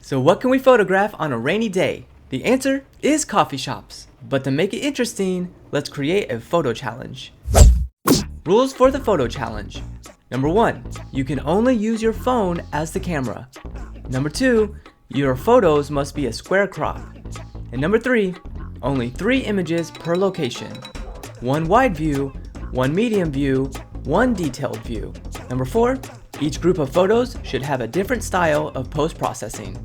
So what can we photograph on a rainy day? The answer is coffee shops. But to make it interesting, let's create a photo challenge. Rules for the photo challenge. Number 1, you can only use your phone as the camera. Number 2, your photos must be a square crop. And number 3, only 3 images per location. 1 wide view, 1 medium view, 1 detailed view. Number 4, each group of photos should have a different style of post-processing.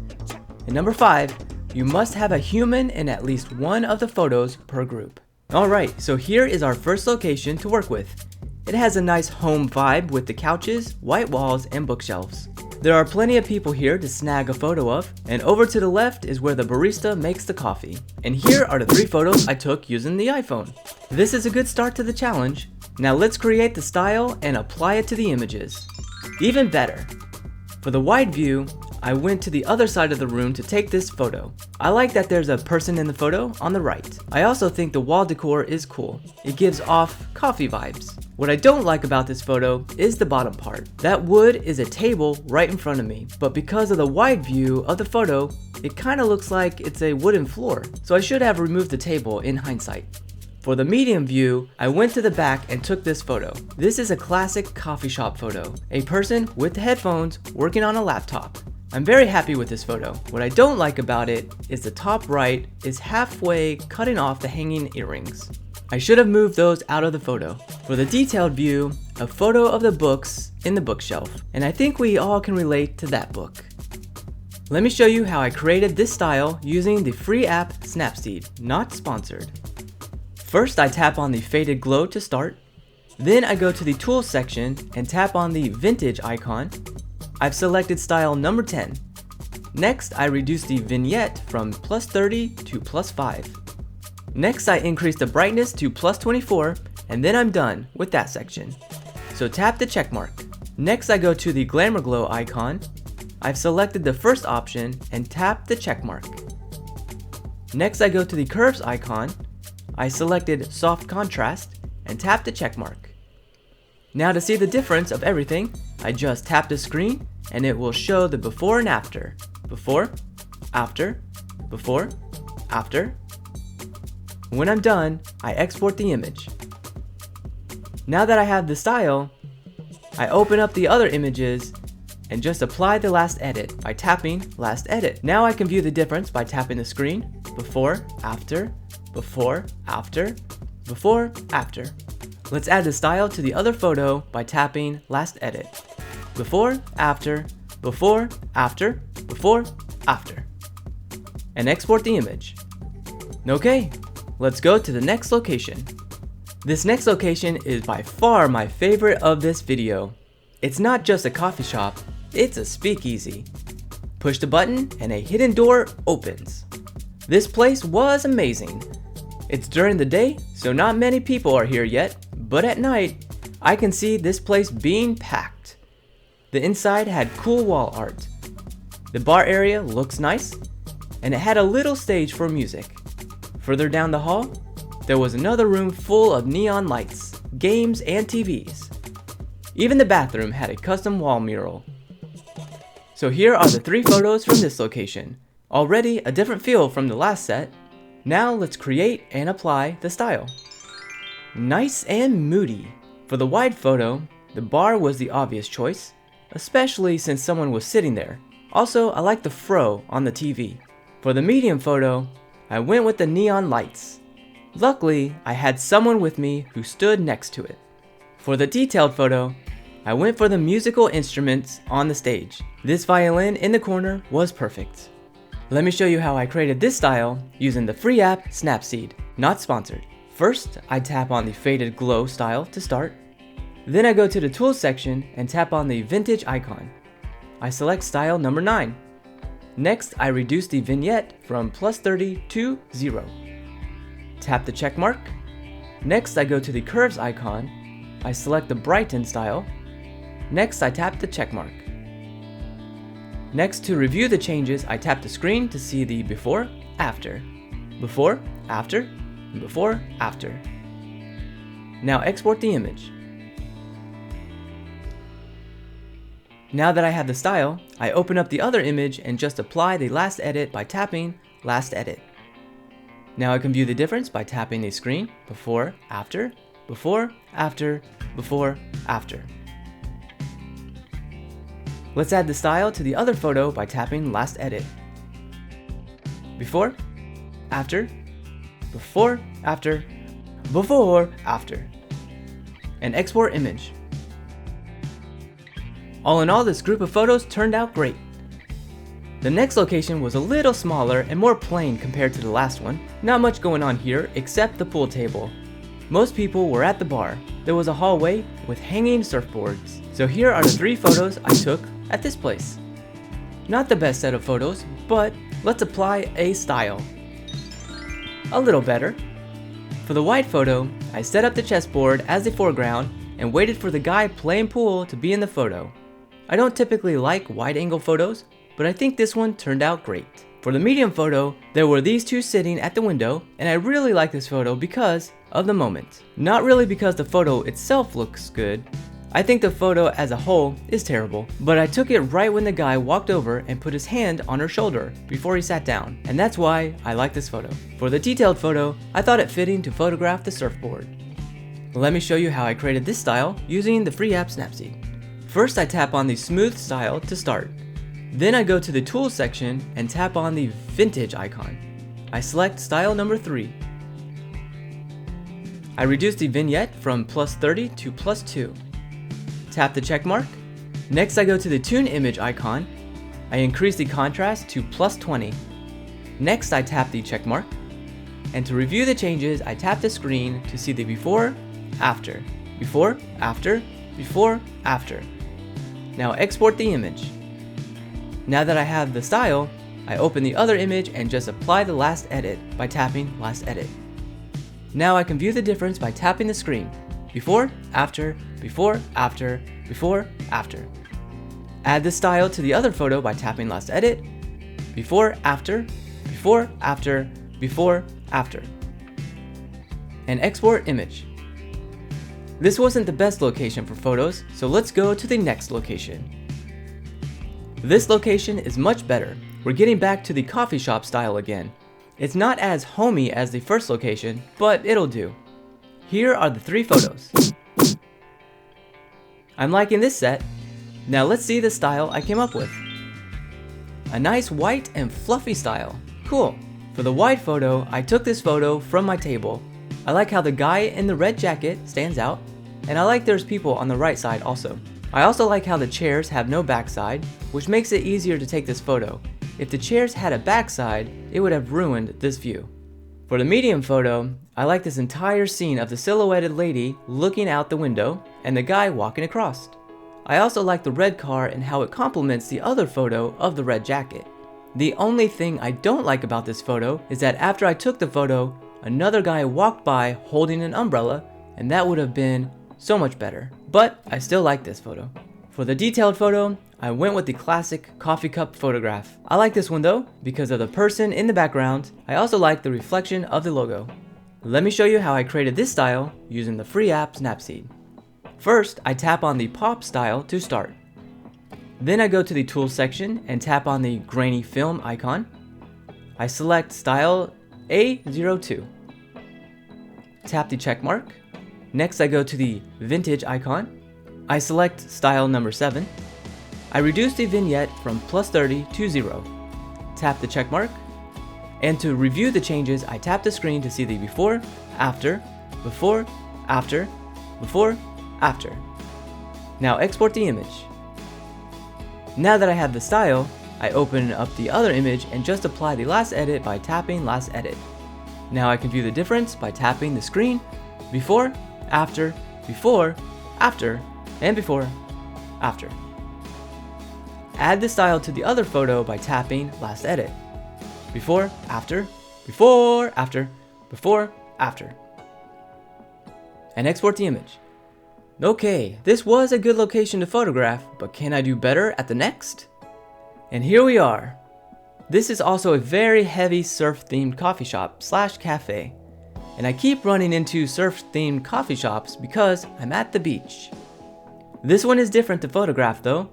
And number 5, you must have a human in at least one of the photos per group. Alright, so here is our first location to work with. It has a nice home vibe with the couches, white walls, and bookshelves. There are plenty of people here to snag a photo of, and over to the left is where the barista makes the coffee. And here are the 3 photos I took using the iPhone. This is a good start to the challenge. Now let's create the style and apply it to the images. Even better. For the wide view, I went to the other side of the room to take this photo. I like that there's a person in the photo on the right. I also think the wall decor is cool. It gives off coffee vibes. What I don't like about this photo is the bottom part. That wood is a table right in front of me, but because of the wide view of the photo, it kind of looks like it's a wooden floor, so I should have removed the table in hindsight. For the medium view, I went to the back and took this photo. This is a classic coffee shop photo. A person with headphones working on a laptop. I'm very happy with this photo. What I don't like about it is the top right is halfway cutting off the hanging earrings. I should have moved those out of the photo. For the detailed view, a photo of the books in the bookshelf. And I think we all can relate to that book. Let me show you how I created this style using the free app Snapseed, not sponsored. First, I tap on the faded glow to start. Then I go to the tools section and tap on the vintage icon. I've selected style number 10. Next, I reduce the vignette from +30 to +5. Next, I increase the brightness to +24, and then I'm done with that section. So tap the check mark. Next, I go to the glamour glow icon. I've selected the first option and tap the check mark. Next, I go to the curves icon. I selected soft contrast and tap the check mark. Now to see the difference of everything, I just tap the screen and it will show the before and after. Before, after, before, after. When I'm done, I export the image. Now that I have the style, I open up the other images and just apply the last edit by tapping last edit. Now I can view the difference by tapping the screen, before, after, before, after, before, after. Let's add the style to the other photo by tapping last edit. Before, after, before, after, before, after. And export the image. Okay, let's go to the next location. This next location is by far my favorite of this video. It's not just a coffee shop, it's a speakeasy. Push the button and a hidden door opens. This place was amazing. It's during the day, so not many people are here yet, but at night, I can see this place being packed. The inside had cool wall art. The bar area looks nice, and it had a little stage for music. Further down the hall, there was another room full of neon lights, games, and TVs. Even the bathroom had a custom wall mural. So here are the 3 photos from this location. Already a different feel from the last set. Now let's create and apply the style. Nice and moody. For the wide photo, the bar was the obvious choice, especially since someone was sitting there. Also, I like the fro on the TV. For the medium photo, I went with the neon lights. Luckily, I had someone with me who stood next to it. For the detailed photo, I went for the musical instruments on the stage. This violin in the corner was perfect. Let me show you how I created this style using the free app Snapseed, not sponsored. First, I tap on the faded glow style to start. Then I go to the tools section and tap on the vintage icon. I select style number 9. Next, I reduce the vignette from +30 to 0. Tap the check mark. Next, I go to the curves icon. I select the brighten style. Next, I tap the check mark. Next, to review the changes, I tap the screen to see the before, after, before, after, and before, after. Now export the image. Now that I have the style, I open up the other image and just apply the last edit by tapping last edit. Now I can view the difference by tapping the screen before, after, before, after, before, after. Let's add the style to the other photo by tapping last edit. Before, after, before, after, before, after. And export image. All in all, this group of photos turned out great. The next location was a little smaller and more plain compared to the last one. Not much going on here except the pool table. Most people were at the bar. There was a hallway with hanging surfboards. So here are the 3 photos I took at this place. Not the best set of photos, but let's apply a style. A little better. For the wide photo, I set up the chessboard as the foreground and waited for the guy playing pool to be in the photo. I don't typically like wide angle photos, but I think this one turned out great. For the medium photo, there were these 2 sitting at the window, and I really like this photo because of the moment. Not really because the photo itself looks good. I think the photo as a whole is terrible, but I took it right when the guy walked over and put his hand on her shoulder before he sat down, and that's why I like this photo. For the detailed photo, I thought it fitting to photograph the surfboard. Let me show you how I created this style using the free app Snapseed. First, I tap on the smooth style to start. Then I go to the tools section and tap on the vintage icon. I select style number 3. I reduce the vignette from +30 to +2. Tap the check mark. Next I go to the tune image icon. I increase the contrast to +20. Next I tap the check mark. And to review the changes, I tap the screen to see the before, after, before, after, before, after. Now export the image. Now that I have the style, I open the other image and just apply the last edit by tapping last edit. Now I can view the difference by tapping the screen. Before, after, before, after, before, after. Add the style to the other photo by tapping last edit. Before, after, before, after, before, after. And export image. This wasn't the best location for photos, so let's go to the next location. This location is much better. We're getting back to the coffee shop style again. It's not as homey as the first location, but it'll do. Here are the 3 photos. I'm liking this set. Now let's see the style I came up with. A nice white and fluffy style. Cool. For the wide photo, I took this photo from my table. I like how the guy in the red jacket stands out, and I like there's people on the right side also. I also like how the chairs have no backside, which makes it easier to take this photo. If the chairs had a backside, it would have ruined this view. For the medium photo, I like this entire scene of the silhouetted lady looking out the window and the guy walking across. I also like the red car and how it complements the other photo of the red jacket. The only thing I don't like about this photo is that after I took the photo, another guy walked by holding an umbrella, and that would have been so much better. But I still like this photo. For the detailed photo, I went with the classic coffee cup photograph. I like this one though, because of the person in the background. I also like the reflection of the logo. Let me show you how I created this style using the free app Snapseed. First, I tap on the pop style to start. Then I go to the tools section and tap on the grainy film icon. I select style A02. Tap the check mark. Next I go to the vintage icon. I select style number 7. I reduce the vignette from +30 to 0. Tap the check mark. And to review the changes, I tap the screen to see the before, after, before, after, before, after. Now export the image. Now that I have the style, I open up the other image and just apply the last edit by tapping last edit. Now I can view the difference by tapping the screen before, after, and before, after. Add the style to the other photo by tapping last edit. Before, after, before, after, before, after. And export the image. Okay, this was a good location to photograph, but can I do better at the next? And here we are. This is also a very heavy surf-themed coffee shop / cafe. And I keep running into surf-themed coffee shops because I'm at the beach. This one is different to photograph though.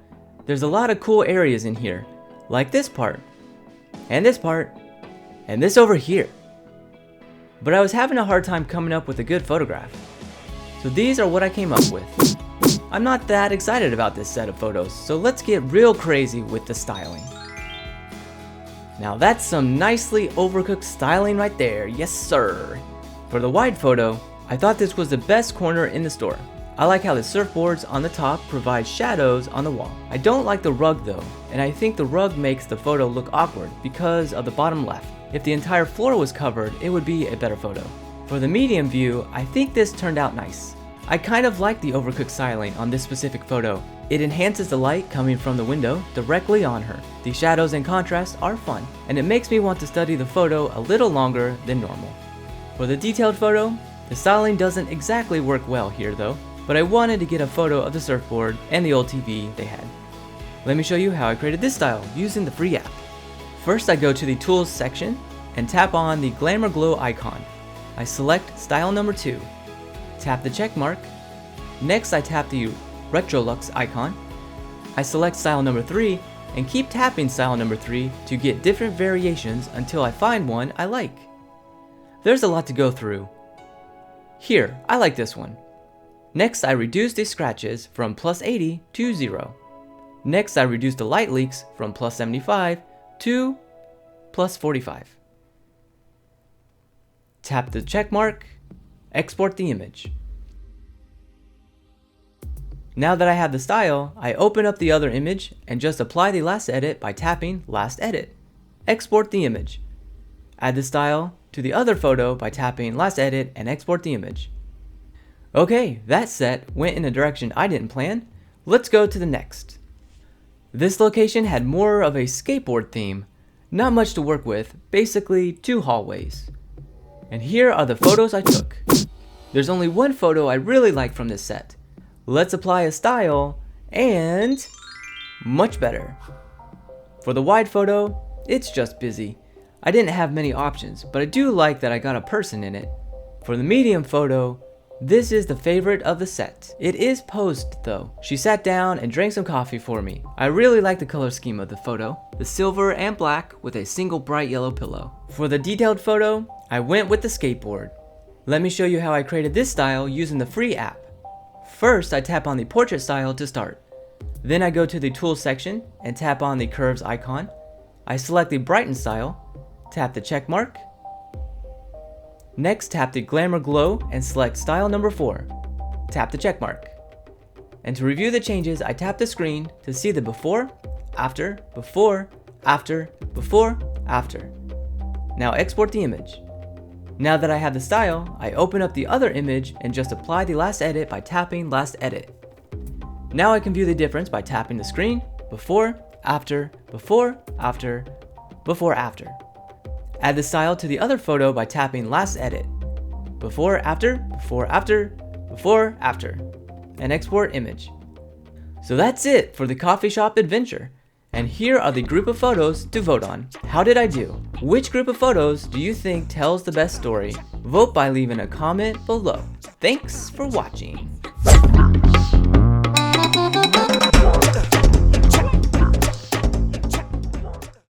There's a lot of cool areas in here, like this part, and this part, and this over here. But I was having a hard time coming up with a good photograph. So these are what I came up with. I'm not that excited about this set of photos, so let's get real crazy with the styling. Now that's some nicely overcooked styling right there, yes sir. For the wide photo, I thought this was the best corner in the store. I like how the surfboards on the top provide shadows on the wall. I don't like the rug though, and I think the rug makes the photo look awkward because of the bottom left. If the entire floor was covered, it would be a better photo. For the medium view, I think this turned out nice. I kind of like the overcooked styling on this specific photo. It enhances the light coming from the window directly on her. The shadows and contrast are fun, and it makes me want to study the photo a little longer than normal. For the detailed photo, the styling doesn't exactly work well here though, but I wanted to get a photo of the surfboard and the old TV they had. Let me show you how I created this style using the free app. First I go to the Tools section and tap on the Glamour Glow icon. I select style number 2. Tap the check mark. Next I tap the Retrolux icon. I select style number 3 and keep tapping style number 3 to get different variations until I find one I like. There's a lot to go through. Here, I like this one. Next I reduce the scratches from +80 to 0. Next I reduce the light leaks from +75 to +45. Tap the check mark. Export the image. Now that I have the style, I open up the other image and just apply the last edit by tapping Last Edit. Export the image. Add the style to the other photo by tapping Last Edit and export the image. Okay, that set went in a direction I didn't plan. Let's go to the next. This location had more of a skateboard theme. Not much to work with, basically 2 hallways. And here are the photos I took. There's only one photo I really like from this set. Let's apply a style, and much better. For the wide photo, it's just busy. I didn't have many options, but I do like that I got a person in it. For the medium photo, this is the favorite of the set. It is posed though. She sat down and drank some coffee for me. I really like the color scheme of the photo, the silver and black with a single bright yellow pillow. For the detailed photo, I went with the skateboard. Let me show you how I created this style using the free app. First, I tap on the portrait style to start. Then I go to the tools section and tap on the curves icon. I select the brighten style, tap the check mark. Next, tap the Glamour Glow and select style number 4. Tap the check mark. And to review the changes, I tap the screen to see the before, after, before, after, before, after. Now export the image. Now that I have the style, I open up the other image and just apply the last edit by tapping Last Edit. Now I can view the difference by tapping the screen, before, after, before, after, before, after. Add the style to the other photo by tapping Last Edit. Before, after, before, after, before, after. And export image. So that's it for the coffee shop adventure. And here are the group of photos to vote on. How did I do? Which group of photos do you think tells the best story? Vote by leaving a comment below. Thanks for watching.